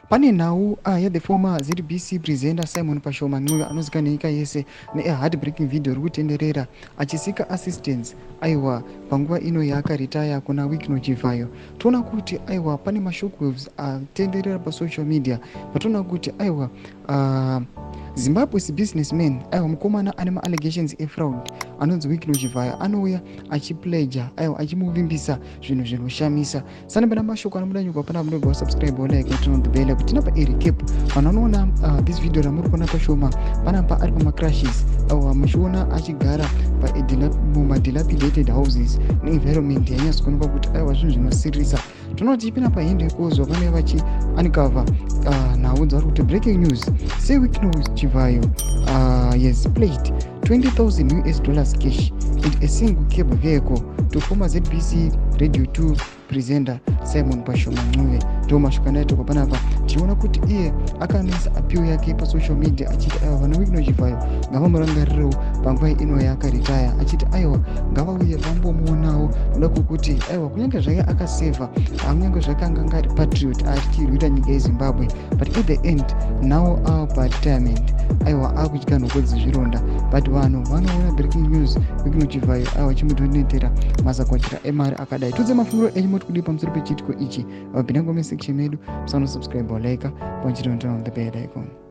pane nhau the former ZBC presenter Simon Pashoma Ncube anozikanwa nenyika yese heartbreaking video iri kutenderera achisika assistance aiwa panguva ino yaakaritaya kuna Wikino Chivhayo. Toona kuti aiwa pane mashockwaves atenderera pasocial media patoona kuti aiwa Zimbabwe's businessman aiwa mukomana ane allegations efraud anonzi Wikino Chivhayo anouya achipleja aiwa achimuvimbisa zvinhu zvinoshamisa. Sana pana mashoko anomuda nyuka pana munobva subscribe or like turn on the bell kuti napa recap panoona this video ramuri kuona Pashoma panapa ari kuma crashes aiwa muchiona achigara dilapidated houses environment yanyatsokuonekwa kuti aiwa zvinhu zvinosirisa. Tonoti ipina pahinde kuzwa pane vachi uncover nhau dzavari kuti breaking news say Wikino Chivhayo has pledged $20,000 cash and a single cab vehicle to former ZBC Radio 2 presenter Simon Pashoma Ncube. Ndo mashokana yacho panapa tiona kuti iye akanisa appeal yake pasocial media achiti aiwa vana Wikino Chivhayo ngavamurangarirewo panguva ino yaakaritaya achiti aiwa ngavauye vambomuonawo noda kwokuti aiwa kunyange zvake akaseva kunyange zvake anga ngari patriot achirwira nyika yeZimbabwe but at the end now our retirement aiwa akutya nhoko dzezvironda but vanhu vanoona breaking news Wikino Chivhayo aiwa chimudonetera mazakwatira emari akadai. Tudze mafunguro echimoti kudi pamusoro pechitiko ichi vabhinango mesection medu musanosubscribe or like ponchitontana on the bell icon.